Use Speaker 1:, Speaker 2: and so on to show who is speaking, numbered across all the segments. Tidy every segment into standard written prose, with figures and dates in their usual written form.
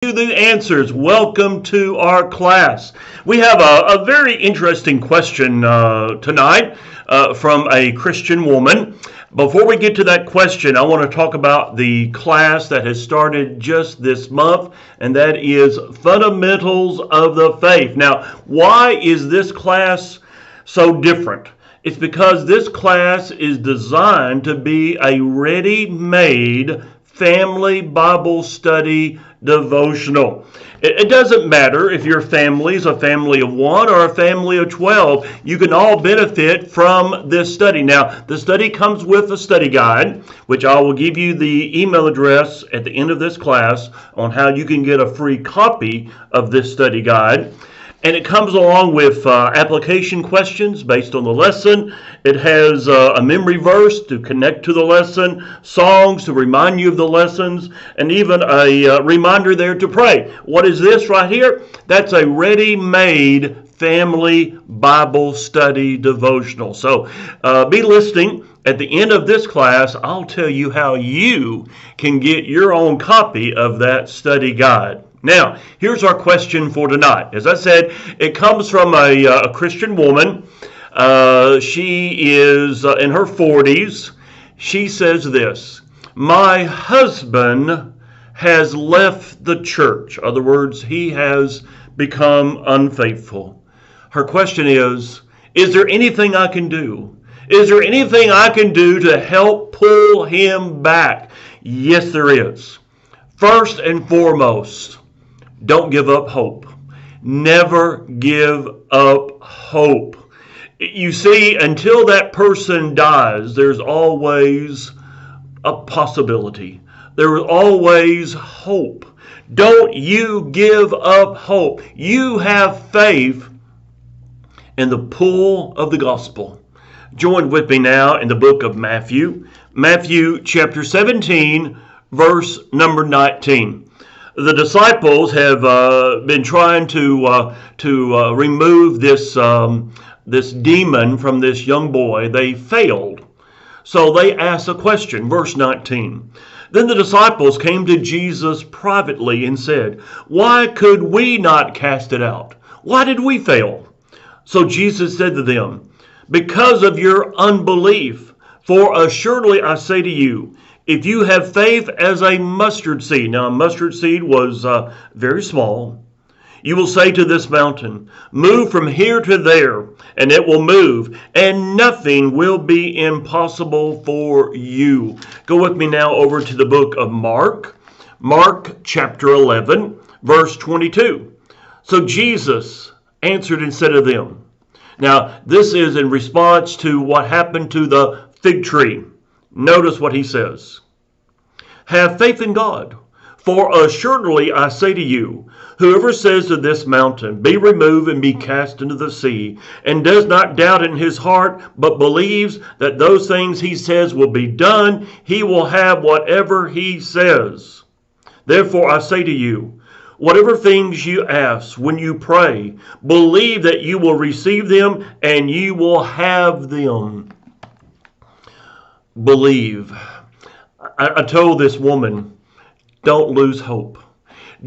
Speaker 1: the answers. Welcome to our class. We have a very interesting question tonight from a Christian woman. Before we get to that question, I want to talk about the class that has started just this month, and that is Fundamentals of the Faith. Now, why is this class so different? It's because this class is designed to be a ready-made family Bible study devotional. It doesn't matter if your family is a family of one or a family of 12. You can all benefit from this study. Now, the study comes with a study guide, which I will give you the email address at the end of this class on how you can get a free copy of this study guide. And it comes along with application questions based on the lesson. It has a memory verse to connect to the lesson, songs to remind you of the lessons, and even a reminder there to pray. What is this right here? That's a ready-made family Bible study devotional. So be listening. At the end of this class, I'll tell you how you can get your own copy of that study guide. Now, here's our question for tonight. As I said, it comes from a Christian woman. She is in her 40s. She says this: my husband has left the church. In other words, he has become unfaithful. Her question is there anything I can do? Is there anything I can do to help pull him back? Yes, there is. First and foremost, don't give up hope. Never give up hope. You see, until that person dies, there's always a possibility. There is always hope. Don't you give up hope. You have faith in the pull of the gospel. Join with me now in the book of Matthew. Matthew chapter 17, verse number 19. The disciples have been trying to remove this demon from this young boy. They failed. So they asked a question, verse 19. Then the disciples came to Jesus privately and said, why could we not cast it out? Why did we fail? So Jesus said to them, because of your unbelief. For assuredly I say to you, if you have faith as a mustard seed. Now, a mustard seed was very small. You will say to this mountain, move from here to there, and it will move, and nothing will be impossible for you. Go with me now over to the book of Mark. Mark chapter 11, verse 22. So Jesus answered and said to them. Now, this is in response to what happened to the fig tree. Notice what he says. Have faith in God, for assuredly I say to you, whoever says to this mountain, be removed and be cast into the sea, and does not doubt in his heart, but believes that those things he says will be done, he will have whatever he says. Therefore I say to you, whatever things you ask when you pray, believe that you will receive them and you will have them. Believe. I told this woman, don't lose hope.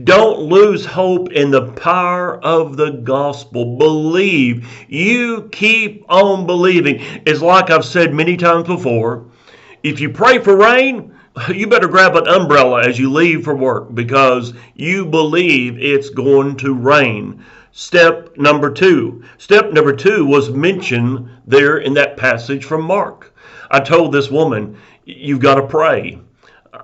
Speaker 1: Don't lose hope in the power of the gospel. Believe. You keep on believing. It's like I've said many times before. If you pray for rain, you better grab an umbrella as you leave for work because you believe it's going to rain. Step number two. Step number two was mentioned there in that passage from Mark. I told this woman, you've got to pray.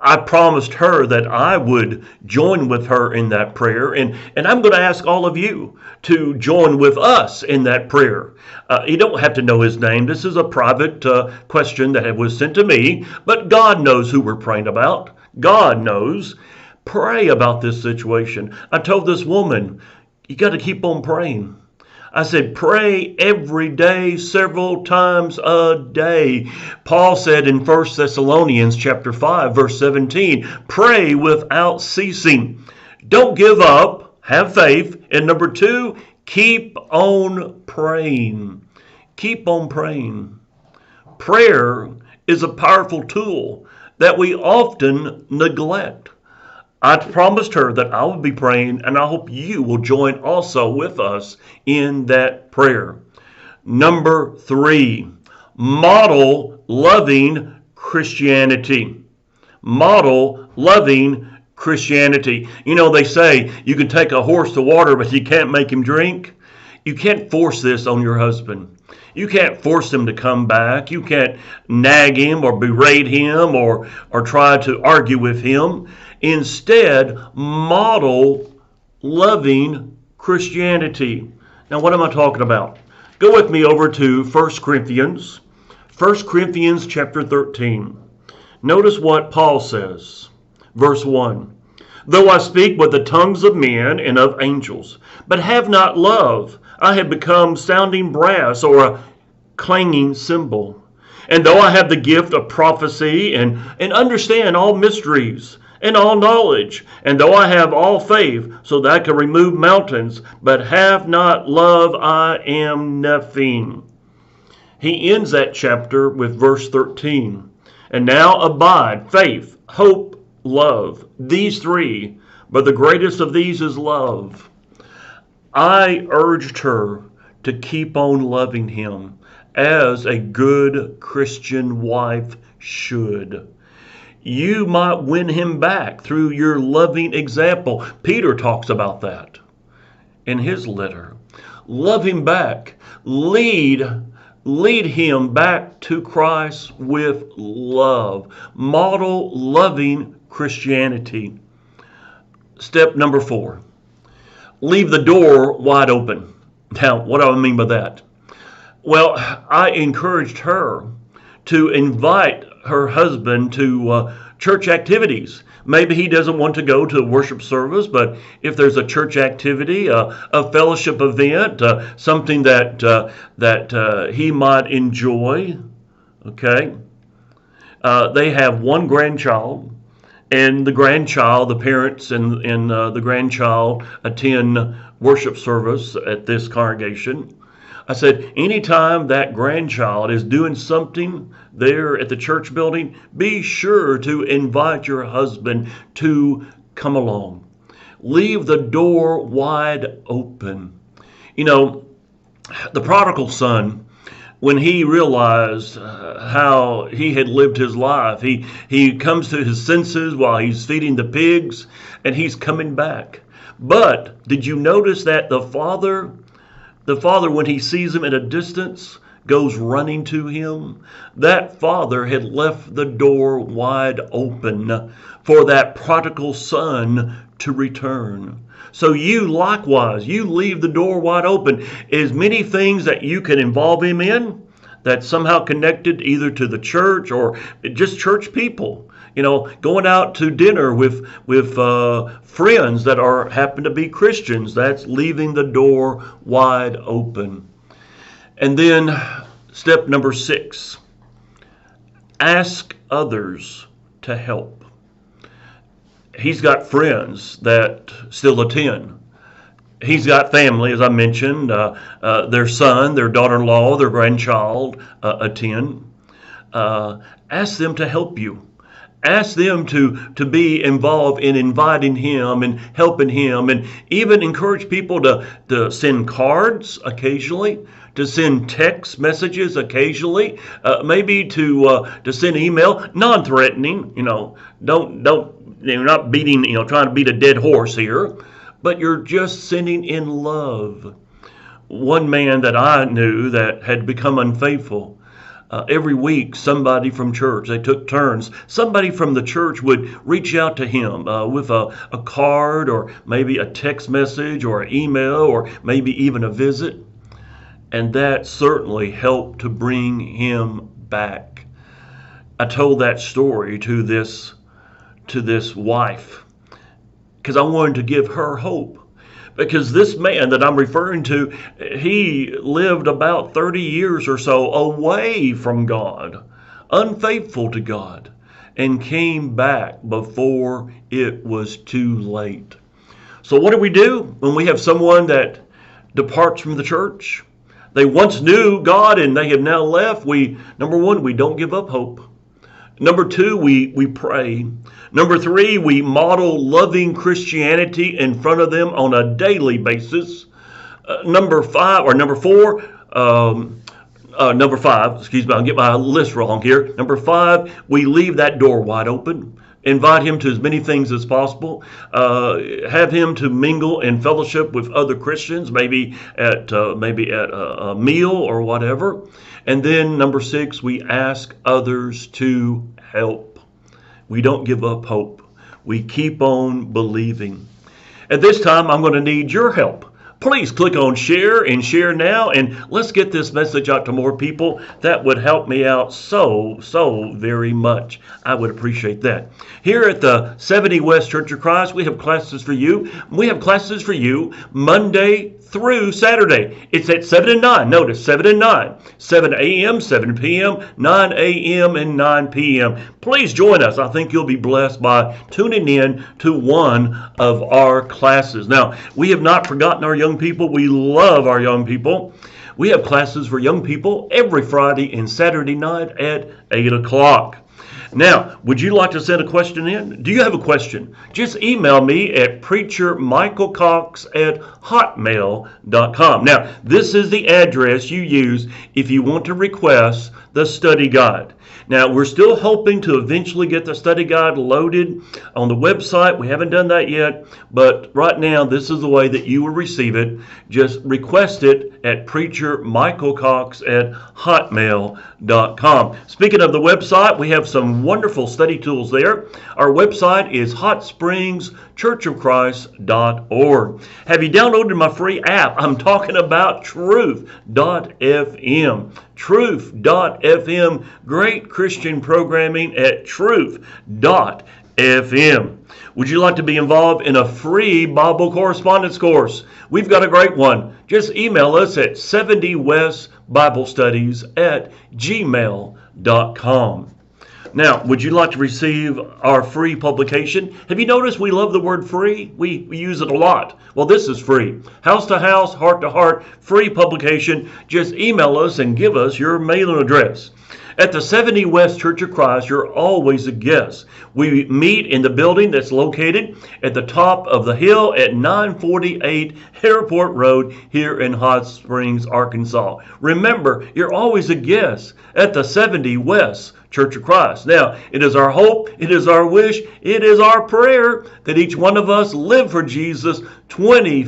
Speaker 1: I promised her that I would join with her in that prayer, and I'm going to ask all of you to join with us in that prayer. You don't have to know his name. This is a private question that was sent to me, but God knows who we're praying about. God knows. Pray about this situation. I told this woman, you got to keep on praying. I said, pray every day, several times a day. Paul said in 1 Thessalonians chapter 5, verse 17, pray without ceasing. Don't give up. Have faith. And number two, keep on praying. Keep on praying. Prayer is a powerful tool that we often neglect. I promised her that I would be praying, and I hope you will join also with us in that prayer. Number 3, model loving Christianity. Model loving Christianity. You know, they say you can take a horse to water, but you can't make him drink. You can't force this on your husband. You can't force him to come back. You can't nag him or berate him or try to argue with him. Instead, model loving Christianity. Now, what am I talking about? Go with me over to 1 Corinthians. 1 Corinthians chapter 13. Notice what Paul says. Verse 1. Though I speak with the tongues of men and of angels, but have not love, I have become sounding brass or a clanging cymbal. And though I have the gift of prophecy and understand all mysteries and all knowledge, and though I have all faith so that I can remove mountains, but have not love, I am nothing. He ends that chapter with verse 13. And now abide faith, hope, love. These 3, but the greatest of these is love. I urged her to keep on loving him as a good Christian wife should. You might win him back through your loving example. Peter talks about that in his letter. Love him back. Lead him back to Christ with love. Model loving Christianity. Step number 4. Leave the door wide open. Now, what do I mean by that? Well, I encouraged her to invite her husband to church activities. Maybe he doesn't want to go to a worship service, but if there's a church activity, a fellowship event, something that he might enjoy, okay? They have one grandchild, and the parents and the grandchild attend worship service at this congregation. I said, anytime that grandchild is doing something there at the church building, be sure to invite your husband to come along. Leave the door wide open. You know, the prodigal son, when he realized how he had lived his life, he comes to his senses while he's feeding the pigs, and he's coming back. But did you notice that the father, when he sees him at a distance, goes running to him? That father had left the door wide open for that prodigal son to return. So you likewise, you leave the door wide open. As many things that you can involve him in that's somehow connected either to the church or just church people. You know, going out to dinner with friends that happen to be Christians. That's leaving the door wide open. And then step number 6, ask others to help. He's got friends that still attend. He's got family, as I mentioned, their son, their daughter-in-law, their grandchild attend. Ask them to help you. Ask them to be involved in inviting him and helping him, and even encourage people to send cards occasionally, to send text messages occasionally, maybe to send email, non-threatening. You know, you're not beating, trying to beat a dead horse here, but you're just sending in love. One man that I knew that had become unfaithful, every week somebody from church, they took turns, somebody from the church would reach out to him with a card or maybe a text message or an email or maybe even a visit. And that certainly helped to bring him back. I told that story to this wife because I wanted to give her hope. Because this man that I'm referring to, he lived about 30 years or so away from God, unfaithful to God, and came back before it was too late. So what do when we have someone that departs from the church? They once knew God and they have now left. Number one, we don't give up hope. Number two, we pray. Number three, we model loving Christianity in front of them on a daily basis. Number four, number five, excuse me, I'll get my list wrong here. Number five, we leave that door wide open. Invite him to as many things as possible. Have him to mingle and fellowship with other Christians, maybe at a meal or whatever. And then number six, we ask others to help. We don't give up hope. We keep on believing. At this time, I'm going to need your help. Please click on share and share now, and let's get this message out to more people. That would help me out so very much. I would appreciate that. Here at the 70 West Church of Christ, we have classes for you. We have classes for you Monday through Saturday. It's at 7 and 9. Notice 7 and 9. 7 a.m., 7 p.m., 9 a.m., and 9 p.m. Please join us. I think you'll be blessed by tuning in to one of our classes. Now, we have not forgotten our young people. We love our young people. We have classes for young people every Friday and Saturday night at 8 o'clock. Now, would you like to send a question in? Do you have a question? Just email me at preachermichaelcox@hotmail.com. Now, this is the address you use if you want to request the study guide. Now, we're still hoping to eventually get the study guide loaded on the website. We haven't done that yet, but right now, this is the way that you will receive it. Just request it at preachermichaelcox@hotmail.com. Speaking of the website, we have some wonderful study tools there. Our website is hotspringschurchofchrist.org. Have you downloaded my free app? I'm talking about Truth.fm. Truth.fm. Great Christian programming at Truth.fm. Would you like to be involved in a free Bible correspondence course? We've got a great one. Just email us at 70westbiblestudies@gmail.com. Now, would you like to receive our free publication? Have you noticed we love the word free? We use it a lot. Well, this is free. House to house, heart to heart, free publication. Just email us and give us your mailing address. At the 70 West Church of Christ, you're always a guest. We meet in the building that's located at the top of the hill at 948 Airport Road here in Hot Springs, Arkansas. Remember, you're always a guest at the 70 West Church of Christ. Now, it is our hope, it is our wish, it is our prayer that each one of us live for Jesus 24